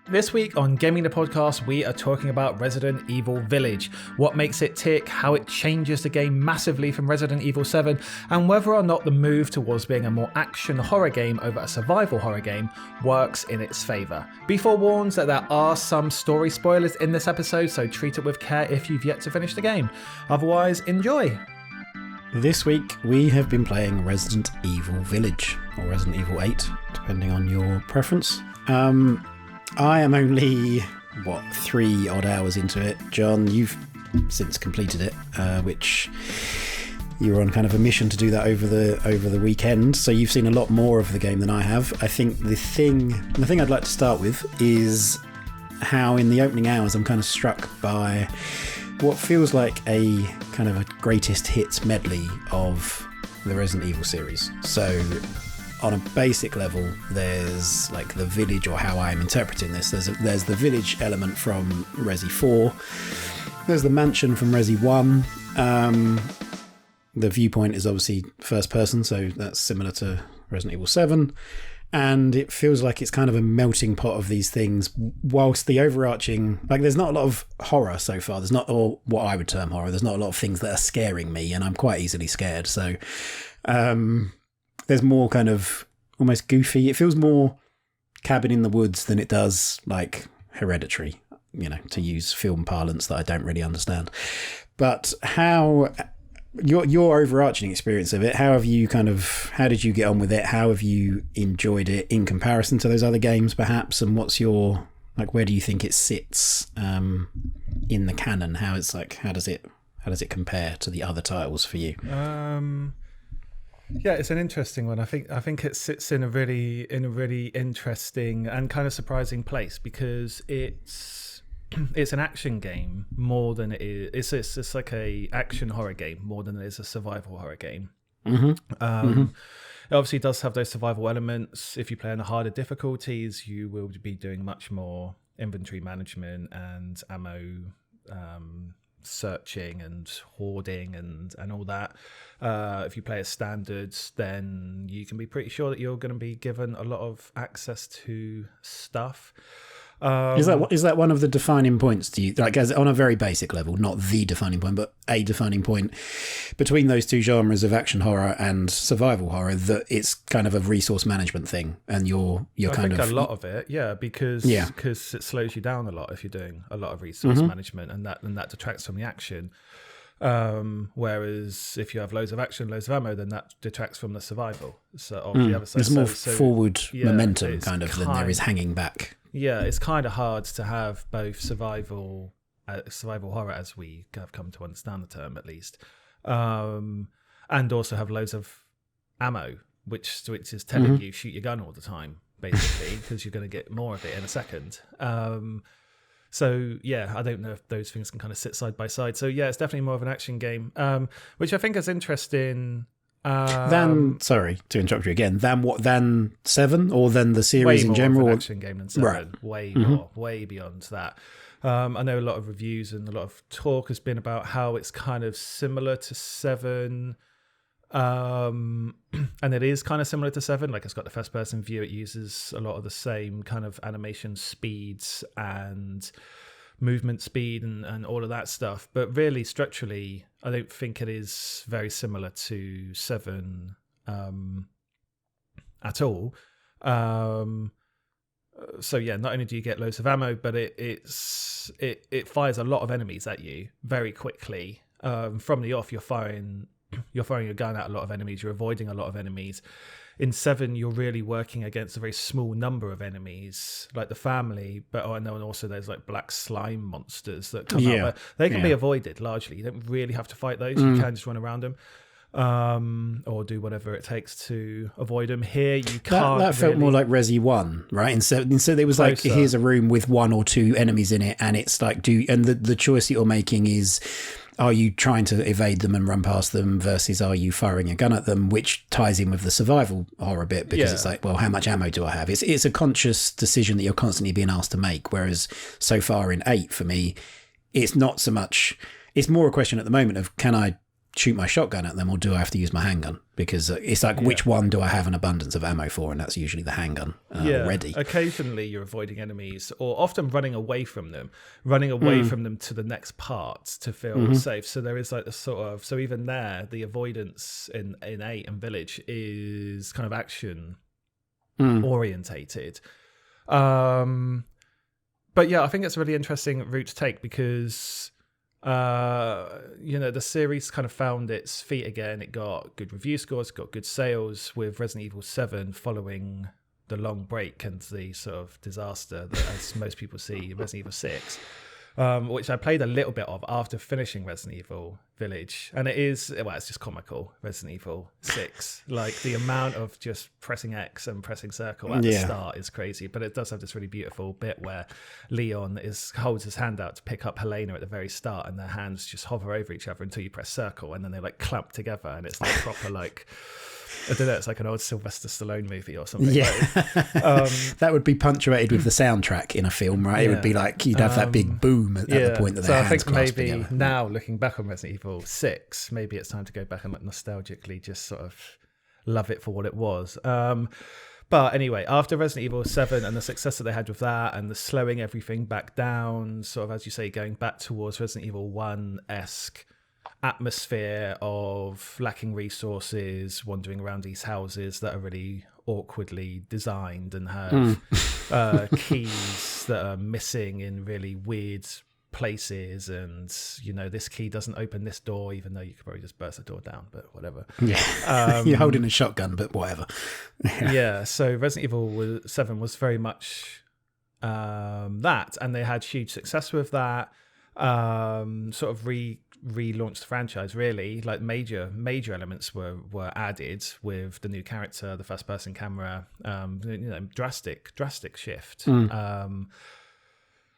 This week on Gaming the Podcast, we are talking about Resident Evil Village, what makes it tick, how it changes the game massively from Resident Evil 7, and whether or not the move towards being a more action horror game over a survival horror game works in its favour. Be forewarned that there are some story spoilers in this episode, so treat it with care if you've yet to finish the game. Otherwise, enjoy! This week we have been playing Resident Evil Village, or Resident Evil 8, depending on your preference. I am only, 3 odd hours into it. John, you've since completed it, which you were on kind of a mission to do that over the weekend, so you've seen a lot more of the game than I have. I think the thing I'd like to start with is how in the opening hours I'm kind of struck by what feels like a kind of a greatest hits medley of the Resident Evil series. So on a basic level, there's like the village, or how I'm interpreting this, there's the village element from Resi 4, there's the mansion from Resi 1, the viewpoint is obviously first person, so that's similar to Resident Evil 7, and it feels like it's kind of a melting pot of these things, whilst the overarching, like there's not a lot of horror so far, there's not all what I would term horror, there's not a lot of things that are scaring me, and I'm quite easily scared, so there's more kind of almost goofy. It feels more Cabin in the Woods than it does like Hereditary, to use film parlance that I don't really understand. But how your overarching experience of it, how did you get on with it? How have you enjoyed it in comparison to those other games perhaps? And what's your, where do you think it sits in the canon? How does it compare to the other titles for you? Yeah, it's an interesting one. I think it sits in a really interesting and kind of surprising place, because it's an action game more than it is. It's like a action horror game more than it is a survival horror game. Mm-hmm. It obviously does have those survival elements. If you play on the harder difficulties, you will be doing much more inventory management and ammo searching and hoarding and all that. If you play as standards, then you can be pretty sure that you're going to be given a lot of access to stuff. Is that one of the defining points to you, as on a very basic level, not the defining point, but a defining point between those two genres of action horror and survival horror, that it's kind of a resource management thing, and I think a lot of it, because it slows you down a lot if you're doing a lot of resource management, and that detracts from the action. Whereas if you have loads of action, loads of ammo, then that detracts from the survival. So of the other side, there's more forward momentum than there is hanging back. Yeah, it's kind of hard to have both survival horror, as we have come to understand the term at least, and also have loads of ammo, which is telling you shoot your gun all the time, basically, because you're going to get more of it in a second. So yeah, I don't know if those things can kind of sit side by side. So yeah, it's definitely more of an action game, which I think is interesting. Sorry to interrupt you again. Than 7, or than the series in general? Way more of an action game than 7. Right. Way more, way beyond that. I know a lot of reviews and a lot of talk has been about how it's kind of similar to 7. And it is kind of similar to 7. Like, it's got the first person view. It uses a lot of the same kind of animation speeds and movement speed and all of that stuff, but really structurally I don't think it is very similar to 7 at all. So yeah, not only do you get loads of ammo, but it fires a lot of enemies at you very quickly. From the off, you're firing your gun at a lot of enemies, you're avoiding a lot of enemies. In 7, you're really working against a very small number of enemies, like the family, but and also there's like black slime monsters that come out. But they can be avoided largely. You don't really have to fight those. You can just run around them, or do whatever it takes to avoid them. Here, you can't. That felt more like Resi 1, right? Instead it was closer. Like, here's a room with 1 or 2 enemies in it, and it's like, the choice that you're making is, are you trying to evade them and run past them, versus are you firing a gun at them, which ties in with the survival horror bit, because it's like, well, how much ammo do I have? It's a conscious decision that you're constantly being asked to make, whereas so far in 8, for me, it's not so much, it's more a question at the moment of, can I shoot my shotgun at them, or do I have to use my handgun? Because it's like, which one do I have an abundance of ammo for? And that's usually the handgun already. Occasionally you're avoiding enemies, or often running away from them to the next part to feel safe. So there is like the sort of, so even there, the avoidance in 8 and Village is kind of action orientated. But yeah, I think it's a really interesting route to take because the series kind of found its feet again. It got good review scores, got good sales, with Resident Evil 7 following the long break and the sort of disaster that, as most people see, Resident Evil 6, which I played a little bit of after finishing Resident Evil Village. And it's just comical, Resident Evil 6. Like, the amount of just pressing X and pressing circle at the start is crazy. But it does have this really beautiful bit where Leon holds his hand out to pick up Helena at the very start, and their hands just hover over each other until you press circle, and then they like clamp together, and it's like proper like... I don't know, it's like an old Sylvester Stallone movie or something. Yeah. That would be punctuated with the soundtrack in a film, right? It would be like you'd have that big boom at the point that their hands clasp together. So I think maybe now, looking back on Resident Evil 6, maybe it's time to go back and like nostalgically just sort of love it for what it was. But anyway, after Resident Evil 7 and the success that they had with that and the slowing everything back down, sort of, as you say, going back towards Resident Evil 1-esque atmosphere of lacking resources, wandering around these houses that are really awkwardly designed and have keys that are missing in really weird places, and this key doesn't open this door, even though you could probably just burst the door down, but whatever. You're holding a shotgun, but whatever. So Resident Evil 7 was very much that, and they had huge success with that. Sort of relaunched the franchise, really. Like major elements were added with the new character, the first person camera, drastic shift.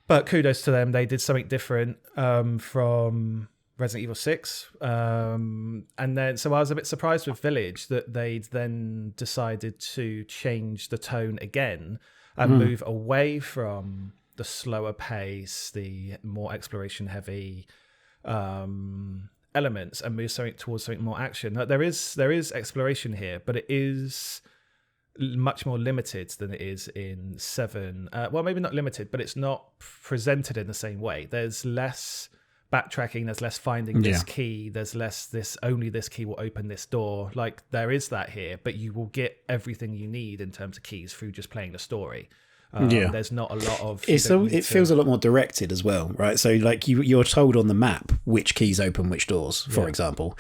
But kudos to them, they did something different from Resident Evil 6. And then, so I was a bit surprised with Village that they'd then decided to change the tone again and move away from the slower pace, the more exploration heavy elements, and move towards something more action. Like, there is exploration here, but it is much more limited than it is in 7. Well, maybe not limited, but it's not presented in the same way. There's less backtracking, there's less finding this key, there's less only this key will open this door. Like, there is that here, but you will get everything you need in terms of keys through just playing the story. There's not a lot of... It feels a lot more directed as well, right? So like you're told on the map which keys open which doors, for example.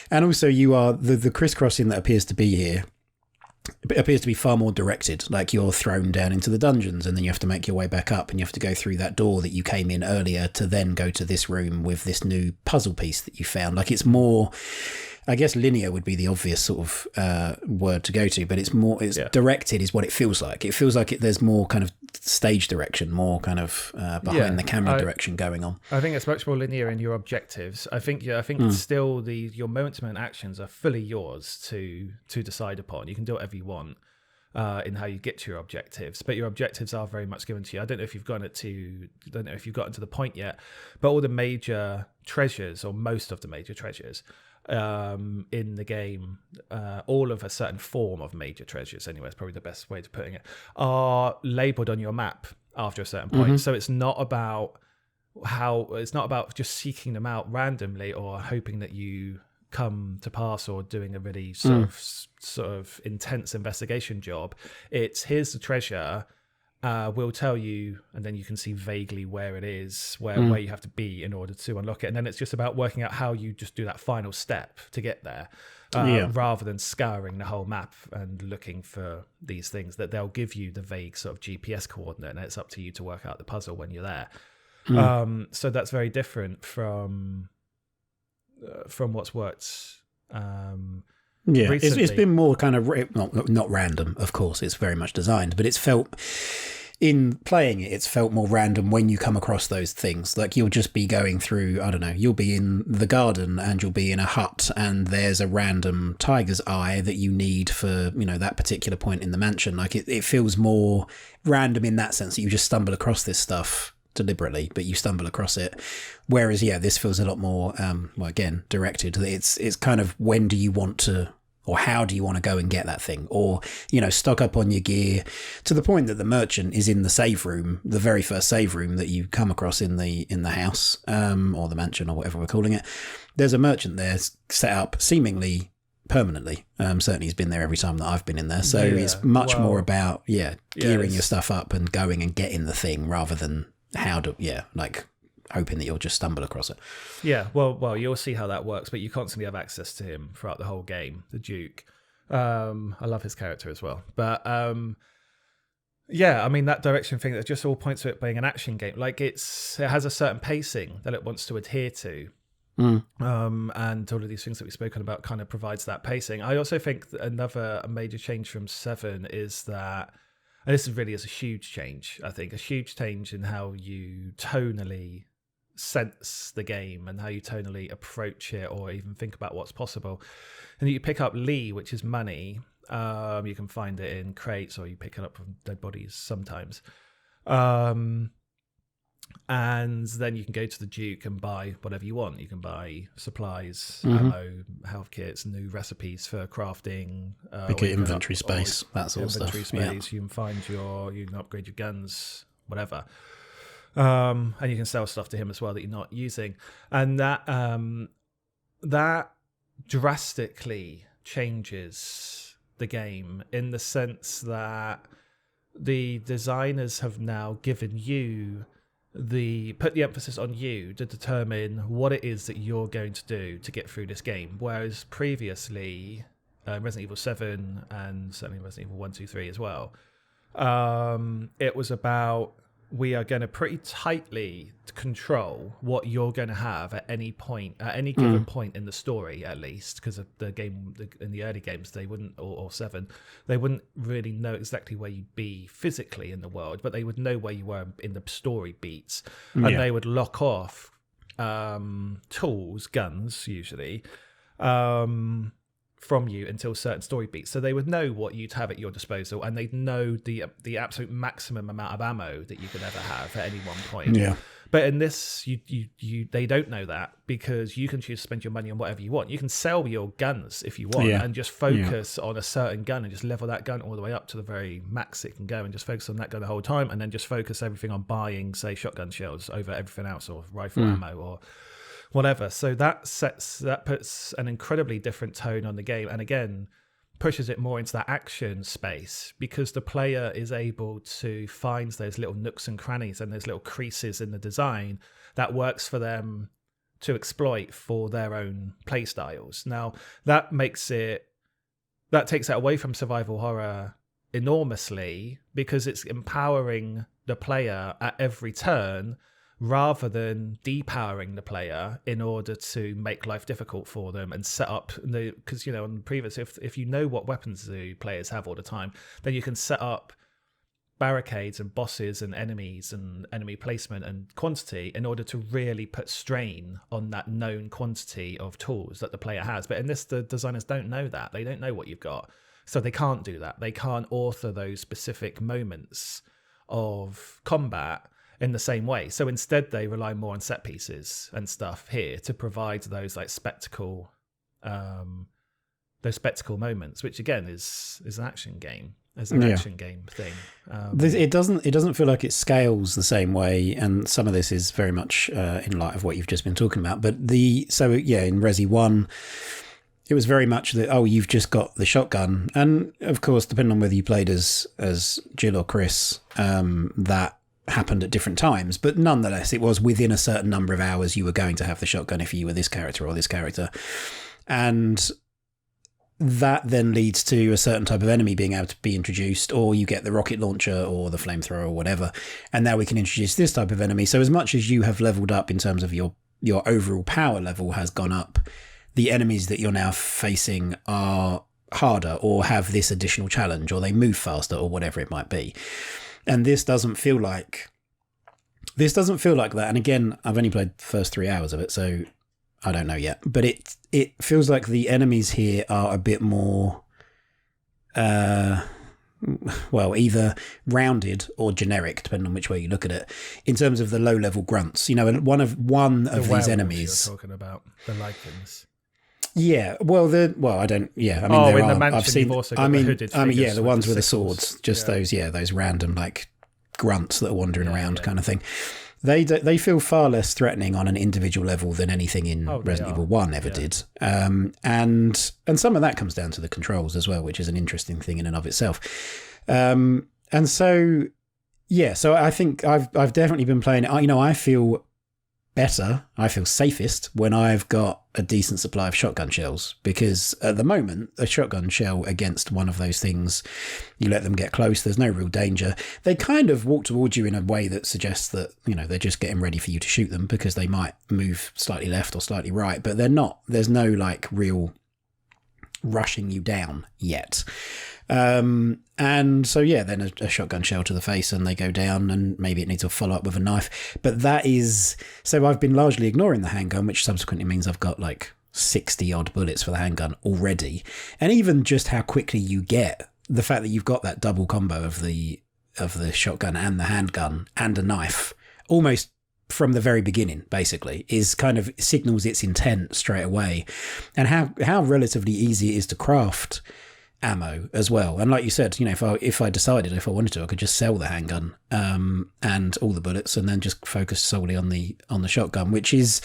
And also you are... The crisscrossing that appears to be here appears to be far more directed. Like, you're thrown down into the dungeons and then you have to make your way back up, and you have to go through that door that you came in earlier to then go to this room with this new puzzle piece that you found. Like, it's more... I guess linear would be the obvious sort of word to go to, but it's directed is what it feels like. It feels like there's more kind of stage direction, more kind of behind the camera direction going on. I think it's much more linear in your objectives. I think still your moment-to-moment actions are fully yours to decide upon. You can do whatever you want in how you get to your objectives, but your objectives are very much given to you. I don't know if you've gotten to the point yet, but all the major treasures, or most of the major treasures, in the game, all of a certain form of major treasures, anyway, it's probably the best way to putting it, are labeled on your map after a certain point. So it's not about just seeking them out randomly or hoping that you come to pass or doing a really sort of intense investigation job. It's, here's the treasure, we'll tell you, and then you can see vaguely where it is, where you have to be in order to unlock it. And then it's just about working out how you just do that final step to get there, rather than scouring the whole map and looking for these things. That they'll give you the vague sort of GPS coordinate, and it's up to you to work out the puzzle when you're there. So that's very different from what's worked recently. It's been more kind of not random, of course. It's very much designed, but it's felt, in playing it, it's felt more random when you come across those things. Like, you'll just be going through, I don't know, you'll be in the garden and you'll be in a hut and there's a random tiger's eye that you need for, that particular point in the mansion. Like, it feels more random in that sense, that you just stumble across this stuff deliberately, but you stumble across it. Whereas, this feels a lot more, again, directed. It's kind of, when do you want to, or how do you want to go and get that thing? Or, stock up on your gear, to the point that the merchant is in the save room, the very first save room that you come across in the house, or the mansion, or whatever we're calling it. There's a merchant there set up seemingly permanently. Certainly he's been there every time that I've been in there. So it's much more about, gearing your stuff up and going and getting the thing, rather than hoping that you'll just stumble across it. Yeah, well, you'll see how that works, but you constantly have access to him throughout the whole game, the Duke. I love his character as well. But that direction thing, that just all points to it being an action game. Like, it has a certain pacing that it wants to adhere to. And all of these things that we've spoken about kind of provides that pacing. I also think that another major change from 7 is that, and this really is a huge change, I think, a huge change in how you tonally sense the game and how you tonally approach it, or even think about what's possible. And you pick up Lee, which is money. You can find it in crates, or you pick it up from dead bodies sometimes. And then you can go to the Duke and buy whatever you want. You can buy supplies, ammo, health kits, new recipes for crafting. Bigger inventory space, that sort of stuff. Inventory space. You can you can upgrade your guns, whatever. And you can sell stuff to him as well that you're not using. And that drastically changes the game, in the sense that the designers have now given you put the emphasis on you to determine what it is that you're going to do to get through this game. Whereas previously, Resident Evil 7 and certainly Resident Evil 1, 2, 3 as well, it was about, we are going to pretty tightly control what you're going to have at any point, at any given point in the story, at least, because of the game in the early games, they wouldn't, or 7, they wouldn't really know exactly where you'd be physically in the world, but they would know where you were in the story beats, and they would lock off tools, guns usually, from you until certain story beats. So they would know what you'd have at your disposal, and they'd know the absolute maximum amount of ammo that you could ever have at any one point. Yeah. But in this, they don't know that, because you can choose to spend your money on whatever you want. You can sell your guns if you want, and just focus on a certain gun and just level that gun all the way up to the very max it can go, and just focus on that gun the whole time, and then just focus everything on buying, say, shotgun shells over everything else, or rifle ammo, or whatever. So that puts an incredibly different tone on the game, and again pushes it more into that action space, because the player is able to find those little nooks and crannies and those little creases in the design that works for them to exploit for their own play styles. Now that takes it away from survival horror enormously, because it's empowering the player at every turn, rather than depowering the player in order to make life difficult for them and set up, because on the previous, if you know what weapons the players have all the time, then you can set up barricades and bosses and enemies and enemy placement and quantity in order to really put strain on that known quantity of tools that the player has. But in this, the designers don't know that. They don't know what you've got, so they can't do that. They can't author those specific moments of combat in the same way. So instead they rely more on set pieces and stuff here to provide those spectacle moments, which again is an action game, action game thing. It doesn't feel like it scales the same way, and some of this is very much in light of what you've just been talking about. But in Resi 1, it was very much that, you've just got the shotgun, and of course, depending on whether you played as Jill or Chris, that happened at different times, but nonetheless it was within a certain number of hours you were going to have the shotgun if you were this character or this character, and that then leads to a certain type of enemy being able to be introduced, or you get the rocket launcher or the flamethrower or whatever, and now we can introduce this type of enemy. So as much as you have leveled up in terms of your overall power level has gone up, the enemies that you're now facing are harder or have this additional challenge, or they move faster, or whatever it might be. And this doesn't feel like that. And again, I've only played the first 3 hours of it, so I don't know yet. But it feels like the enemies here are a bit more, well, either rounded or generic, depending on which way you look at it. In terms of the low-level grunts, you know, one of these enemies. You're talking about the Lycans. Yeah, well, I don't. Yeah, I mean, Oh, there in the are. mansion, I've seen. you've also got the hooded I mean, yeah, figures the with ones the with the sickles. swords, just those random like grunts that are wandering around, yeah. kind of thing. They feel far less threatening on an individual level than anything in Resident Evil 1 ever did. And some of that comes down to the controls as well, which is an interesting thing in and of itself. And so, yeah, so I think I've definitely been playing it. You know, I feel better, I feel safest when I've got a decent supply of shotgun shells, because at the moment, a shotgun shell against one of those things, you let them get close, there's no real danger. They kind of walk towards you in a way that suggests that, you know, they're just getting ready for you to shoot them, because they might move slightly left or slightly right, but they're not. There's no like real rushing you down yet. And so, yeah, then a shotgun shell to the face and they go down, and maybe it needs to follow up with a knife. But that is, so I've been largely ignoring the handgun, which subsequently means I've got like 60 odd bullets for the handgun already. And even just how quickly you get, the fact that you've got that double combo of the shotgun and the handgun and a knife almost from the very beginning, basically, is kind of signals its intent straight away. And how relatively easy it is to craft ammo as well. And like you said, you know, if I decided, if I wanted to, I could just sell the handgun and all the bullets, and then just focus solely on the shotgun, which is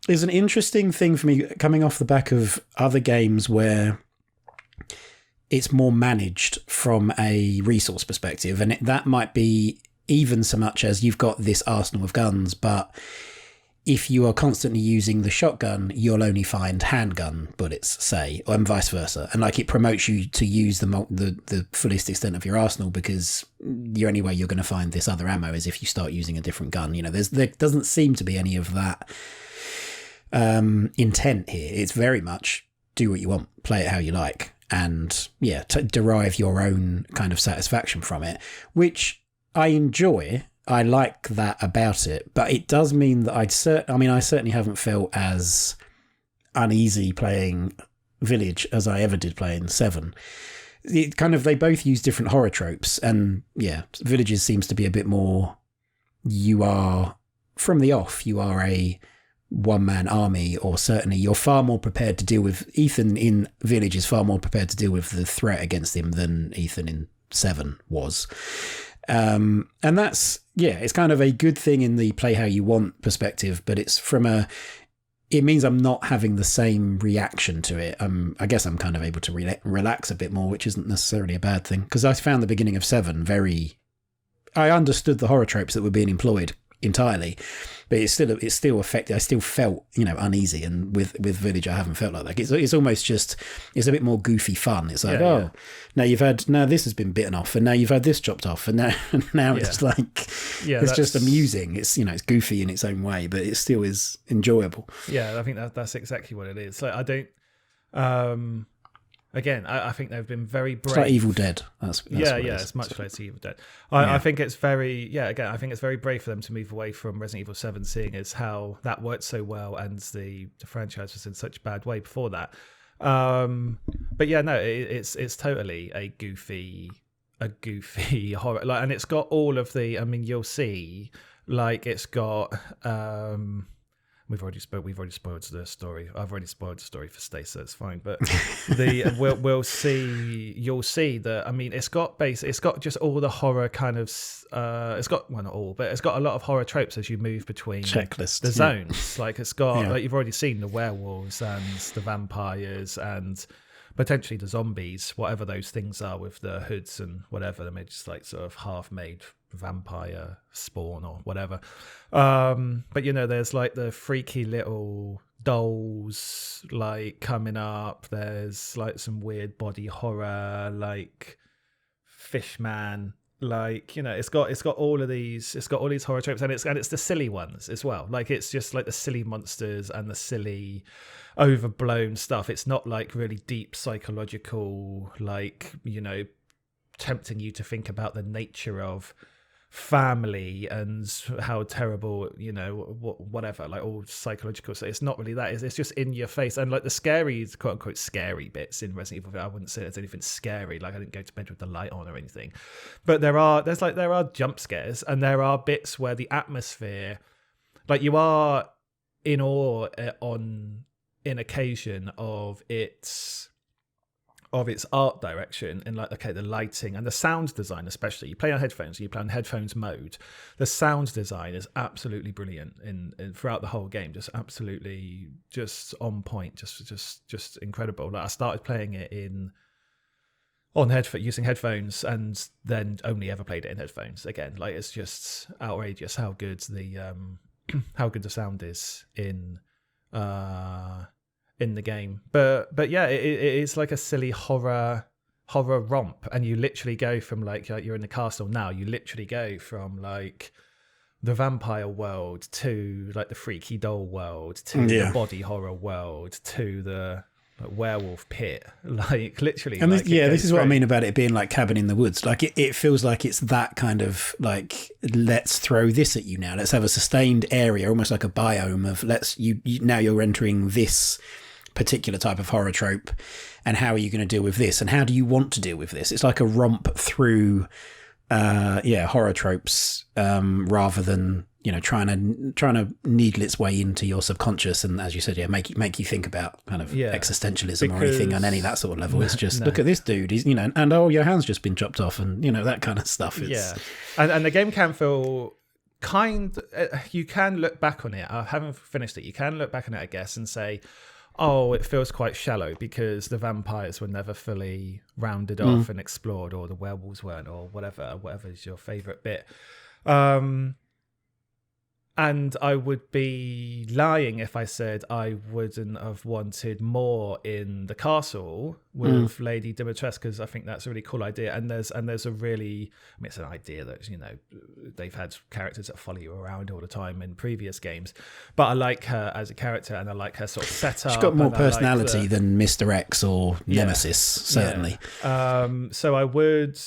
an interesting thing for me, coming off the back of other games where it's more managed from a resource perspective. And that might be even so much as you've got this arsenal of guns, but if you are constantly using the shotgun, you'll only find handgun bullets, say, and vice versa. And like, it promotes you to use the fullest extent of your arsenal, because the only way you're going to find this other ammo is if you start using a different gun. You know, there doesn't seem to be any of that intent here. It's very much do what you want, play it how you like, and yeah, derive your own kind of satisfaction from it, which I enjoy. I like that about it, but it does mean that I certainly haven't felt as uneasy playing Village as I ever did playing 7. It kind of, they both use different horror tropes, and yeah, Villages seems to be a bit more, you are, from the off, you are a one-man army, or certainly you're far more prepared to deal with, Ethan in Village is far more prepared to deal with the threat against him than Ethan in 7 was. And that's, yeah, it's kind of a good thing in the play how you want perspective, but it's it means I'm not having the same reaction to it. I guess I'm kind of able to relax a bit more, which isn't necessarily a bad thing, because I found the beginning of 7 I understood the horror tropes that were being employed entirely, but it's still affected. I still felt, you know, uneasy, and with Village I haven't felt like that. It's almost just, it's a bit more goofy fun. It's like, now this has been bitten off, and now you've had this chopped off, and now it's like, it's just amusing. It's, you know, it's goofy in its own way, but it still is enjoyable. Yeah, I think that's exactly what it is. Like, I don't again, I think they've been very brave. It's like Evil Dead. That's it's much like Evil Dead. I think it's very, I think it's very brave for them to move away from Resident Evil 7, seeing as how that worked so well, and the franchise was in such a bad way before that. But yeah, no, it's totally a goofy horror, like, and it's got all of the, I mean, you'll see, like, it's got We've already spoiled the story. I've already spoiled the story for Stacey, so it's fine. But you'll see that. I mean, it's got just all the horror kind of. It's got, well, not all, but it's got a lot of horror tropes as you move between checklist the zones. Like, it's got, like, you've already seen the werewolves and the vampires and potentially the zombies, whatever those things are with the hoods and whatever. They're just like sort of half-made vampire spawn or whatever. But, you know, there's like the freaky little dolls like coming up. There's like some weird body horror, like Fishman. Like, you know, it's got all these horror tropes, and it's the silly ones as well. Like, it's just like the silly monsters and the silly overblown stuff. It's not like really deep psychological, like, you know, tempting you to think about the nature of family and how terrible, whatever, like all psychological. So it's not really that. It's just in your face. And like the scary, quote unquote, scary bits in Resident Evil, I wouldn't say there's anything scary. Like I didn't go to bed with the light on or anything. But there are jump scares, and there are bits where the atmosphere, like you are in awe in occasion of its art direction, and like, okay, the lighting and the sound design, especially. You play on headphones, you play on headphones mode. The sound design is absolutely brilliant in throughout the whole game, just absolutely just on point, just incredible. Like I started playing it using headphones, and then only ever played it in headphones again. Like it's just outrageous how good the sound is in the game. But yeah, it is like a silly horror romp, and you literally go from like you're in the castle now, you literally go from like the vampire world to like the freaky doll world to the body horror world to the werewolf pit, like literally. And this is what I mean about it being like Cabin in the Woods. Like it feels like it's that kind of like, let's throw this at you now. Let's have a sustained area, almost like a biome of now you're entering this particular type of horror trope, and how are you going to deal with this, and how do you want to deal with this? It's like a romp through horror tropes, rather than trying to needle its way into your subconscious, and as you said, make you think about kind of existentialism or anything on any that sort of level. It's just look at this dude, he's and oh, your hand's just been chopped off, and that kind of stuff. And the game can feel you can look back on it. I haven't finished it. You can look back on it, I guess, and say, oh, it feels quite shallow because the vampires were never fully rounded off and explored, or the werewolves weren't, or whatever is your favourite bit. And I would be lying if I said I wouldn't have wanted more in the castle with Lady Dimitrescu, because I think that's a really cool idea. And there's a really, it's an idea that they've had characters that follow you around all the time in previous games, but I like her as a character, and I like her sort of setup. She's got more personality than Mr. X or Nemesis, certainly. Yeah. So I would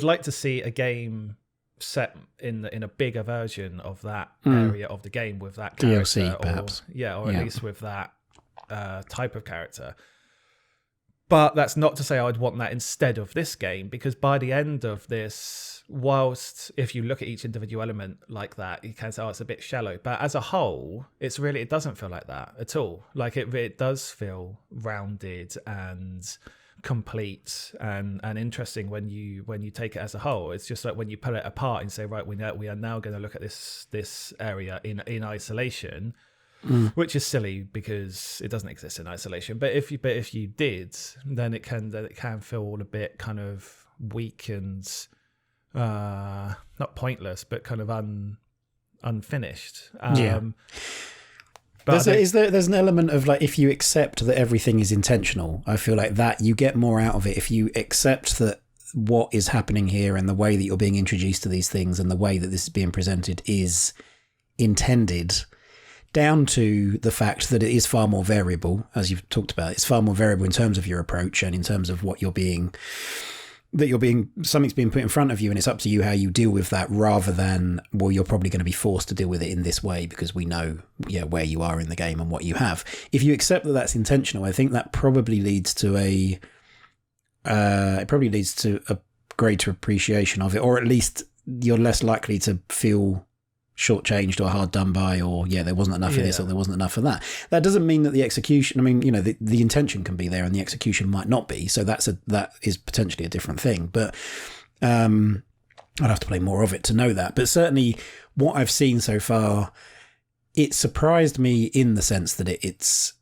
like to see a game set in a bigger version of that area of the game with that character, DLC perhaps, or at least with that type of character. But that's not to say I'd want that instead of this game, because by the end of this, whilst if you look at each individual element like that, you can say, oh, it's a bit shallow, but as a whole, it doesn't feel like that at all. Like it does feel rounded and complete and interesting when you take it as a whole. It's just like when you pull it apart and say, right, we are now going to look at this area in isolation, which is silly because it doesn't exist in isolation. But if you did, then it can feel all a bit kind of weak and not pointless, but kind of unfinished. There's an element of like, if you accept that everything is intentional, I feel like that you get more out of it if you accept that what is happening here and the way that you're being introduced to these things and the way that this is being presented is intended, down to the fact that it is far more variable, as you've talked about. It's far more variable in terms of your approach and in terms of what something's being put in front of you, and it's up to you how you deal with that, rather than, well, you're probably going to be forced to deal with it in this way because we know where you are in the game and what you have. If you accept that that's intentional, I think that probably leads to a greater appreciation of it, or at least you're less likely to feel shortchanged or hard done by, or there wasn't enough of this or there wasn't enough of that. That doesn't mean that the execution, the intention can be there and the execution might not be, so that is potentially a different thing. But I'd have to play more of it to know that. But certainly what I've seen so far, it surprised me in the sense that it's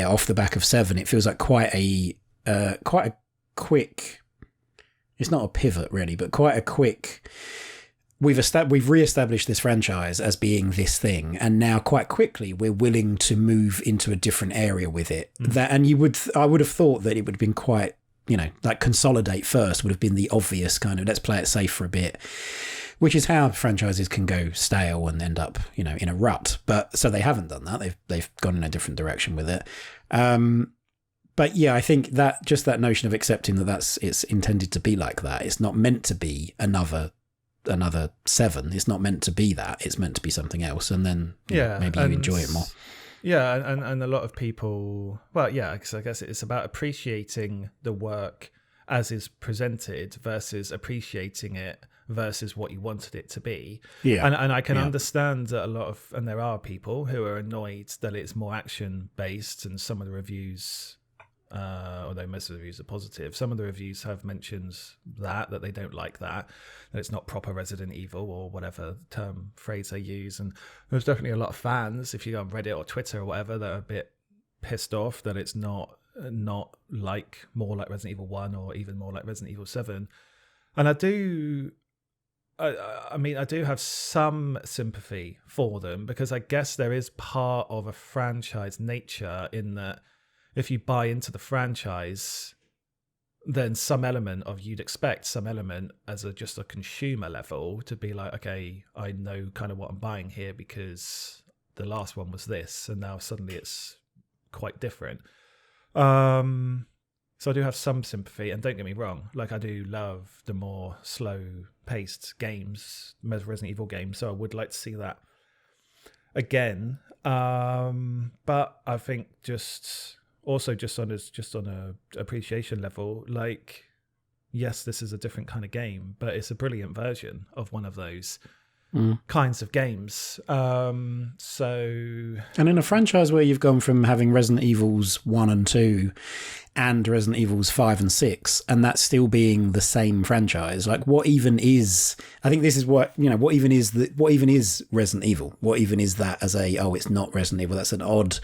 off the back of 7, it feels like quite a quick, it's not a pivot really, but quite a quick, we've re-established this franchise as being this thing, and now quite quickly we're willing to move into a different area with it. I would have thought that it would have been quite, like consolidate first would have been the obvious kind of, let's play it safe for a bit, which is how franchises can go stale and end up, in a rut. But so they haven't done that. They've gone in a different direction with it. But yeah, I think that notion of accepting that it's intended to be like that. It's not meant to be another another 7. It's not meant to be that. It's meant to be something else, and then maybe you enjoy it more. Yeah, and a lot of people, well, yeah, because I guess it's about appreciating the work as is presented versus appreciating it versus what you wanted it to be. Yeah. And I can understand that and there are people who are annoyed that it's more action based, and some of the reviews, although most of the reviews are positive, some of the reviews have mentioned that they don't like that it's not proper Resident Evil or whatever phrase they use. And there's definitely a lot of fans, if you go on Reddit or Twitter or whatever, that are a bit pissed off that it's not like more like Resident Evil 1 or even more like Resident Evil 7. And I do have some sympathy for them, because I guess there is part of a franchise nature in that if you buy into the franchise, then you'd expect some element as just a consumer level to be like, okay, I know kind of what I'm buying here because the last one was this, and now suddenly it's quite different. So I do have some sympathy, and don't get me wrong, like I do love the more slow-paced games, most Resident Evil games, so I would like to see that again. But I think just on a appreciation level, like, yes, this is a different kind of game, but it's a brilliant version of one of those kinds of games. And in a franchise where you've gone from having Resident Evils 1 and 2 and Resident Evils 5 and 6, and that still being the same franchise, like, what even is? I think this is what even is Resident Evil? What even is that as it's not Resident Evil? That's an odd.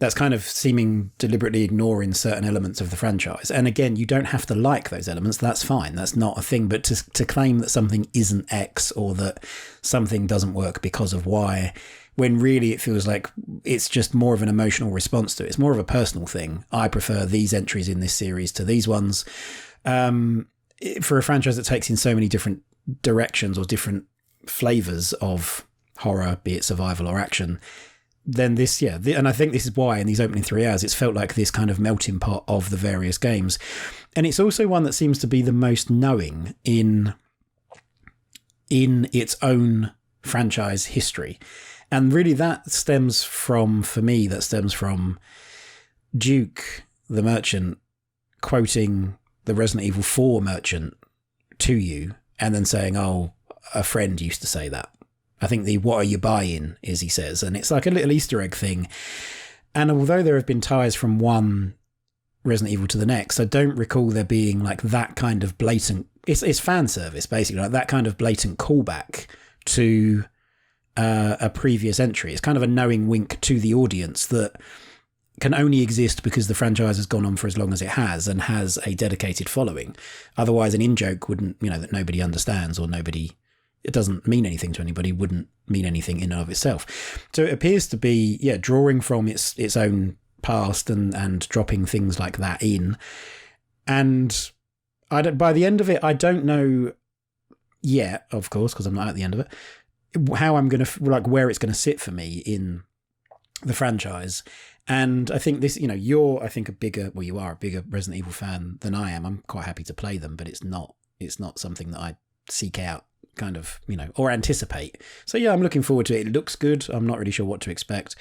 That's kind of seeming deliberately ignoring certain elements of the franchise. And again, you don't have to like those elements. That's fine. That's not a thing. But to claim that something isn't X or that something doesn't work because of Y, when really it feels like it's just more of an emotional response to it. It's more of a personal thing. I prefer these entries in this series to these ones. For a franchise that takes in so many different directions or different flavours of horror, be it survival or action, then this, and I think this is why in these opening 3 hours it's felt like this kind of melting pot of the various games. And it's also one that seems to be the most knowing in its own franchise history. And really that stems from Duke, the merchant, quoting the Resident Evil 4 merchant to you and then saying, oh, a friend used to say that. I think the "what are you buying" is, he says, and it's like a little Easter egg thing. And although there have been ties from one Resident Evil to the next, I don't recall there being like that kind of blatant. It's fan service basically, like that kind of blatant callback to a previous entry. It's kind of a knowing wink to the audience that can only exist because the franchise has gone on for as long as it has and has a dedicated following. Otherwise, an in-joke wouldn't, that nobody understands or it doesn't mean anything to anybody, wouldn't mean anything in and of itself. So it appears to be, drawing from its own past and dropping things like that in. And by the end of it, I don't know yet, of course, because I'm not at the end of it, how I'm going to, like, where it's going to sit for me in the franchise. And I think this, you are a bigger Resident Evil fan than I am. I'm quite happy to play them, but it's not something that I seek out kind of, or anticipate. So I'm looking forward to it. It looks good. I'm not really sure what to expect.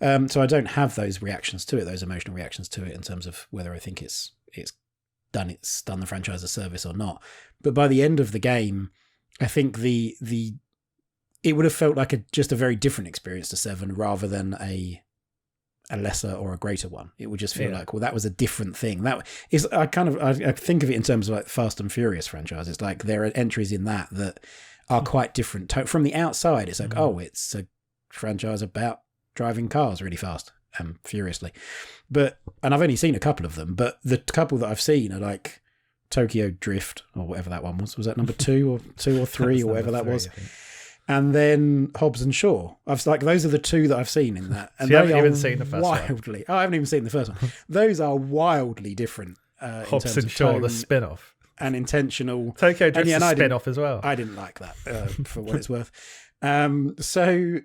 So I don't have those reactions to it, those emotional reactions to it in terms of whether I think it's done the franchise a service or not. But by the end of the game, I think it would have felt like just a very different experience to 7 rather than a lesser or a greater one. It would just feel like, well, that was a different thing. That is, I think of it in terms of like Fast and Furious franchise. It's like there are entries in that are quite different. From the outside, it's like, it's a franchise about driving cars really fast and furiously. And I've only seen a couple of them, but the couple that I've seen are like Tokyo Drift or whatever that one was. Was that number 2 or 3 or whatever that was? And then Hobbs and Shaw. Those are the 2 that I've seen in that. And so you haven't even seen the first one? I haven't even seen the first one. Those are wildly different. Hobbs and Shaw, the spin-off. And intentional. Tokyo Drift's a spin-off as well. I didn't like that, for what it's worth. So,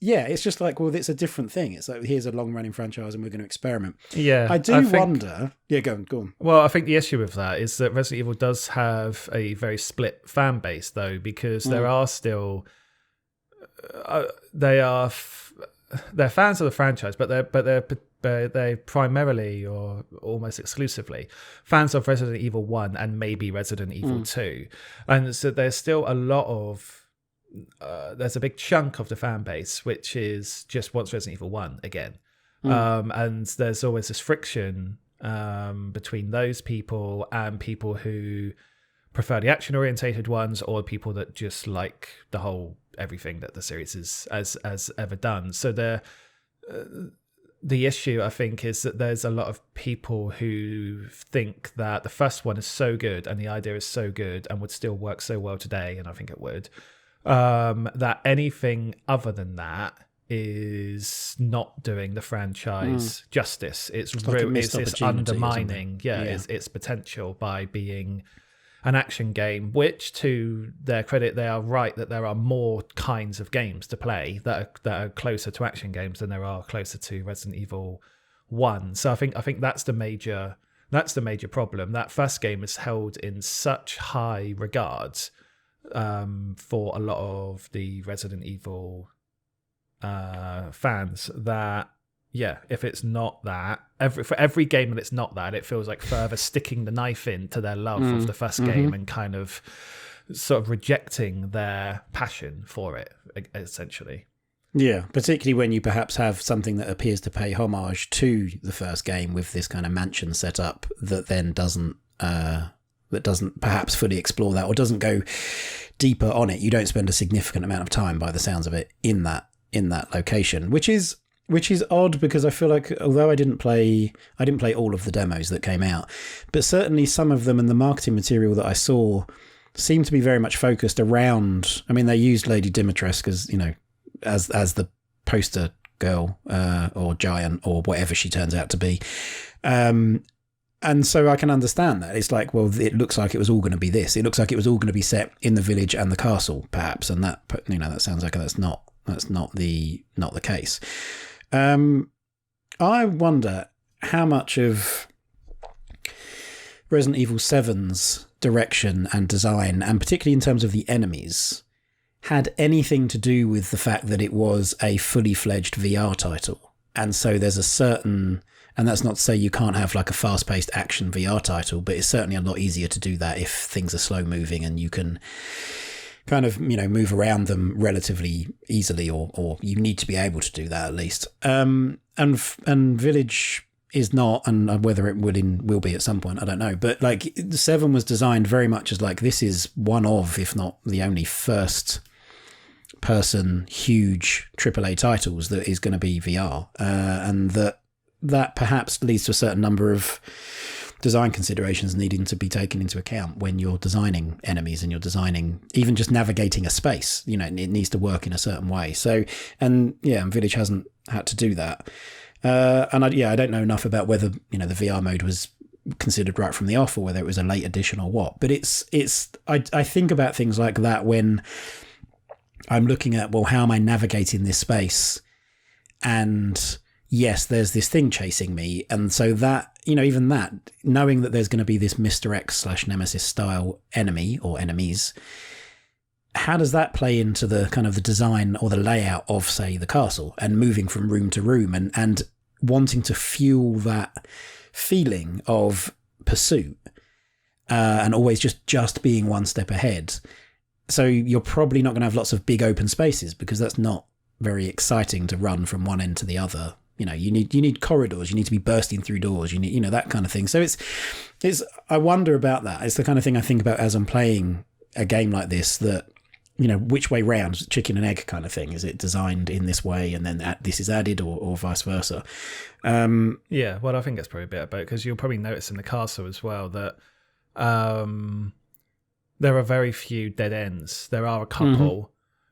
yeah, it's just like, well, it's a different thing. It's like, here's a long-running franchise and we're going to experiment. Yeah. I wonder... Yeah, go on. Well, I think the issue with that is that Resident Evil does have a very split fan base, though, because there are still... they're fans of the franchise, but they're primarily or almost exclusively fans of Resident Evil 1 and maybe Resident Evil 2. And so there's still a lot of... there's a big chunk of the fan base which is just wants Resident Evil 1 again. And there's always this friction between those people and people who prefer the action-orientated ones, or people that just like the whole everything that the series has ever done. So the issue, I think, is that there's a lot of people who think that the first one is so good and the idea is so good and would still work so well today, and I think it would, that anything other than that is not doing the franchise justice. It's undermining its potential by being an action game, which, to their credit, they are right that there are more kinds of games to play that are closer to action games than there are closer to Resident Evil 1. So I think that's the major problem. That first game is held in such high regards for a lot of the Resident Evil fans that, yeah, if it's not that, for every game that it's not that, it feels like further sticking the knife into their love of the first game and kind of sort of rejecting their passion for it, essentially. Yeah, particularly when you perhaps have something that appears to pay homage to the first game with this kind of mansion setup that then doesn't perhaps fully explore that, or doesn't go deeper on it. You don't spend a significant amount of time, by the sounds of it, in that location, which is odd, because I feel like, although I didn't play all of the demos that came out, but certainly some of them and the marketing material that I saw seemed to be very much focused around, I mean, they used Lady Dimitrescu as, you know, as the poster girl or giant or whatever she turns out to be. And so I can understand that. It's like, well, it looks like it was all going to be this. It looks like it was all going to be set in the village and the castle, perhaps. And that, you know, that sounds like that's not the case. I wonder how much of Resident Evil 7's direction and design, and particularly in terms of the enemies, had anything to do with the fact that it was a fully fledged VR title. And so there's a certain, and that's not to say you can't have like a fast-paced action VR title, but it's certainly a lot easier to do that if things are slow moving and you can kind of, you know, move around them relatively easily, or you need to be able to do that at least. And Village is not, and whether it will be at some point, I don't know. But like 7 was designed very much as like, this is one of, if not the only, first person huge AAA titles that is going to be VR, and that perhaps leads to a certain number of design considerations needing to be taken into account when you're designing enemies and you're designing even just navigating a space. You know, it needs to work in a certain way. So, and Village hasn't had to do that. And I don't know enough about whether, you know, the VR mode was considered right from the off, or whether it was a late addition or what. But I think about things like that when I'm looking at, well, how am I navigating this space? And yes, there's this thing chasing me. And so that, you know, even that, knowing that there's going to be this Mr. X / Nemesis style enemy or enemies, how does that play into the kind of the design or the layout of, say, the castle, and moving from room to room and wanting to fuel that feeling of pursuit and always just being one step ahead? So you're probably not going to have lots of big open spaces, because that's not very exciting to run from one end to the other. You know, you need corridors, you need to be bursting through doors, you need, you know, that kind of thing. So it's I wonder about that. It's the kind of thing I think about as I'm playing a game like this, that, you know, which way round, chicken and egg kind of thing. Is it designed in this way and then this is added, or vice versa? Yeah, well, I think that's probably a bit about, because you'll probably notice in the castle as well that there are very few dead ends. There are a couple,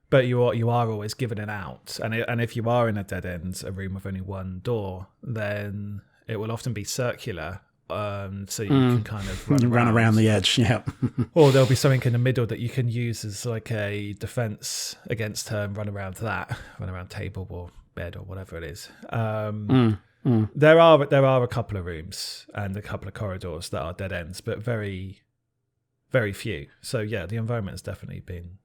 but you are always given an out. And if you are in a dead end, a room with only one door, then it will often be circular, so you can kind of run around the edge. Yeah. Or there'll be something in the middle that you can use as like a defense against her and run around table or bed or whatever it is. There are a couple of rooms and a couple of corridors that are dead ends, but very, very few. So yeah, the environment has definitely been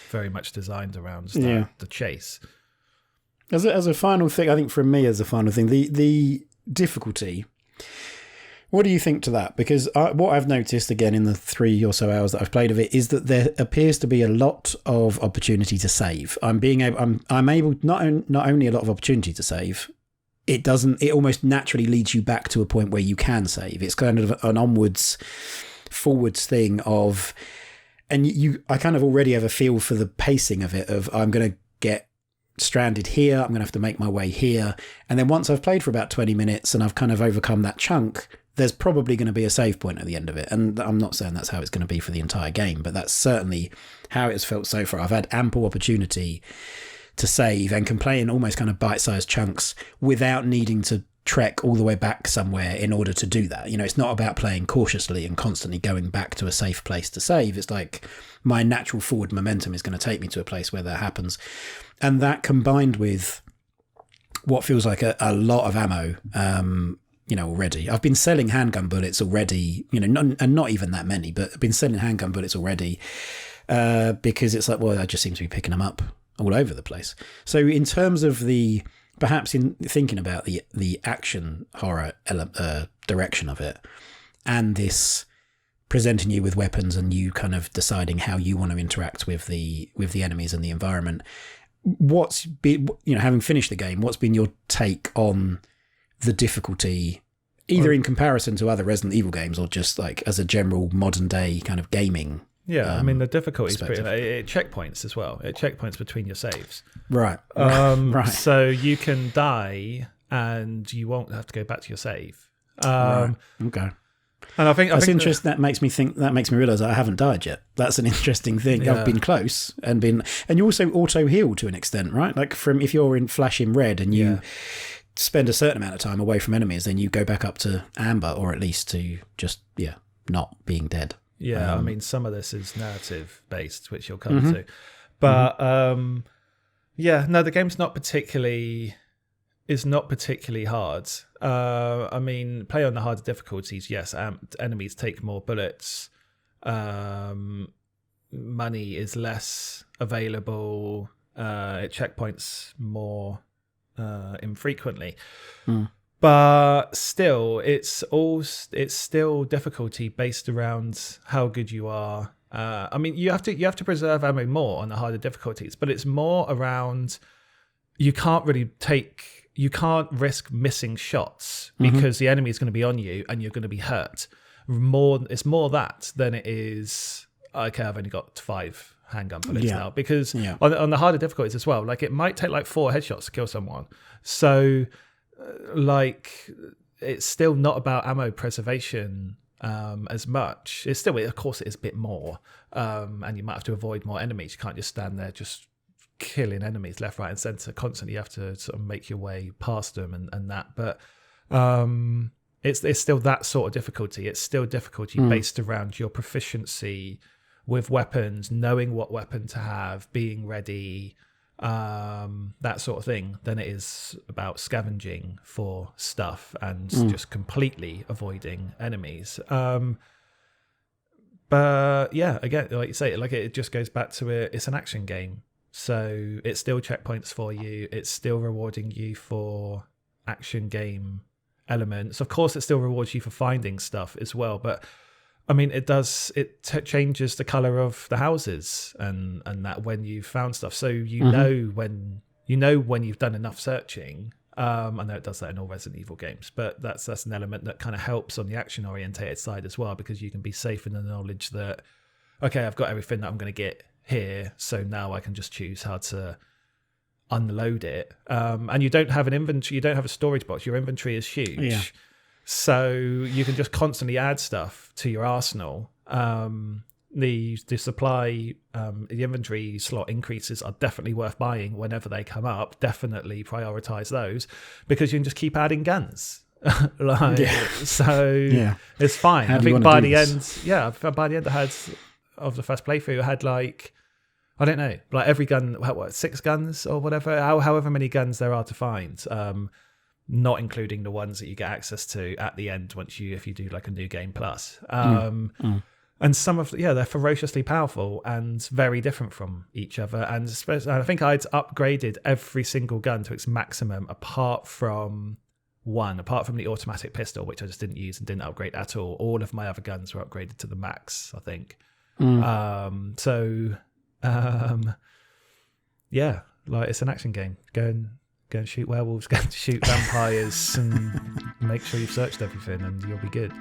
very much designed around the chase. As a final thing, I think for me, the difficulty. What do you think to that? Because what I've noticed again in the 3 or so hours that I've played of it is that there appears to be a lot of opportunity to save. I'm able not only a lot of opportunity to save. It almost naturally leads you back to a point where you can save. It's kind of an onwards, forwards thing of, and I kind of already have a feel for the pacing of it. Of I'm going to get stranded here, I'm going to have to make my way here, and then once I've played for about 20 minutes and I've kind of overcome that chunk, there's probably going to be a save point at the end of it. And I'm not saying that's how it's going to be for the entire game, but that's certainly how it's felt so far. I've had ample opportunity to save and can play in almost kind of bite-sized chunks without needing to trek all the way back somewhere in order to do that. It's not about playing cautiously and constantly going back to a safe place to save. It's like my natural forward momentum is going to take me to a place where that happens. And that combined with what feels like a lot of ammo, already. I've been selling handgun bullets already, and not even that many, but I've been selling handgun bullets already because it's like, well, I just seem to be picking them up all over the place. So in terms of perhaps in thinking about the action horror direction of it, and this presenting you with weapons and you kind of deciding how you want to interact with the enemies and the environment, what's been, having finished the game, what's been your take on the difficulty, either in comparison to other Resident Evil games or just like as a general modern day kind of gaming? Yeah, I mean, the difficulty is pretty. It checkpoints as well. It checkpoints between your saves. Right. Right. So you can die and you won't have to go back to your save. Right. Okay. And I think interesting. That makes me realise I haven't died yet. That's an interesting thing. Yeah. I've been close and you also auto heal to an extent, right? Like if you're in flashing red and you spend a certain amount of time away from enemies, then you go back up to amber, or at least to just not being dead. Yeah, I mean, some of this is narrative based, which you'll come to, but the game's not particularly hard. I mean, play on the harder difficulties. Yes, enemies take more bullets. Money is less available. It checkpoints more infrequently. But still, it's still difficulty based around how good you are. I mean, you have to preserve ammo more on the harder difficulties, but it's more around you can't risk missing shots because the enemy is going to be on you and you're going to be hurt. It's more that than it is. Okay, I've only got 5 handgun bullets now, because on the harder difficulties as well, like it might take like 4 headshots to kill someone. So like it's still not about ammo preservation as much. It's still, of course, it is a bit more, and you might have to avoid more enemies. You can't just stand there just killing enemies left, right, and centre constantly. You have to sort of make your way past them and that. But it's still that sort of difficulty. It's still difficulty based around your proficiency with weapons, knowing what weapon to have, being ready, that sort of thing, than it is about scavenging for stuff and just completely avoiding enemies. But yeah, again, like you say, like it just goes back to it's an action game. So it's still checkpoints for you. It's still rewarding you for action game elements. Of course, it still rewards you for finding stuff as well. But I mean, it changes the color of the houses and that when you've found stuff. So you know when you've done enough searching. I know it does that in all Resident Evil games, but that's an element that kind of helps on the action orientated side as well, because you can be safe in the knowledge that, okay, I've got everything that I'm going to get here, so now I can just choose how to unload it. And you don't have an inventory, you don't have a storage box. Your inventory is huge. Yeah. So you can just constantly add stuff to your arsenal. The supply, the inventory slot increases are definitely worth buying whenever they come up. Definitely prioritize those, because you can just keep adding guns. Like, Yeah. so Yeah. it's fine. How I do you think wanna by do the this? end, by the end of the first playthrough, I had like, I don't know, like every gun, what, 6 guns or whatever, however many guns there are to find, not including the ones that you get access to at the end if you do like a new game plus. And some of they're ferociously powerful and very different from each other. And I think I'd upgraded every single gun to its maximum, apart from the automatic pistol, which I just didn't use and didn't upgrade at all. All of my other guns were upgraded to the max, I think. Yeah, like it's an action game. Go and shoot werewolves, go and shoot vampires, and make sure you've searched everything, and you'll be good.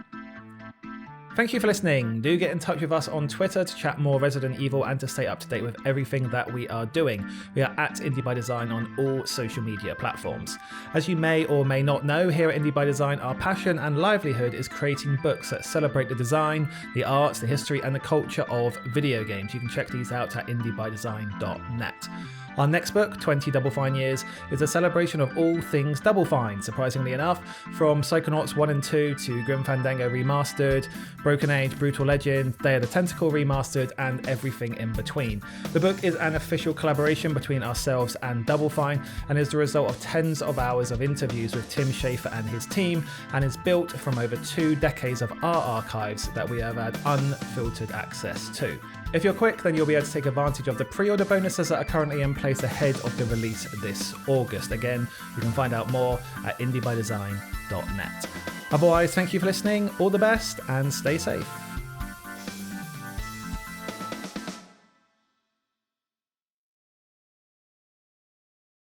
Thank you for listening. Do get in touch with us on Twitter to chat more Resident Evil and to stay up to date with everything that we are doing. We are at Indie by Design on all social media platforms. As you may or may not know, here at Indie by Design, our passion and livelihood is creating books that celebrate the design, the arts, the history, and the culture of video games. You can check these out at indiebydesign.net. Our next book, 20 Double Fine Years, is a celebration of all things Double Fine, surprisingly enough, from Psychonauts 1 and 2 to Grim Fandango Remastered, Broken Age, Brutal Legend, Day of the Tentacle Remastered, and everything in between. The book is an official collaboration between ourselves and Double Fine, and is the result of tens of hours of interviews with Tim Schafer and his team, and is built from over 2 decades of our archives that we have had unfiltered access to. If you're quick, then you'll be able to take advantage of the pre-order bonuses that are currently in place ahead of the release this August. Again, you can find out more at indiebydesign.net. Otherwise, thank you for listening, all the best, and stay safe.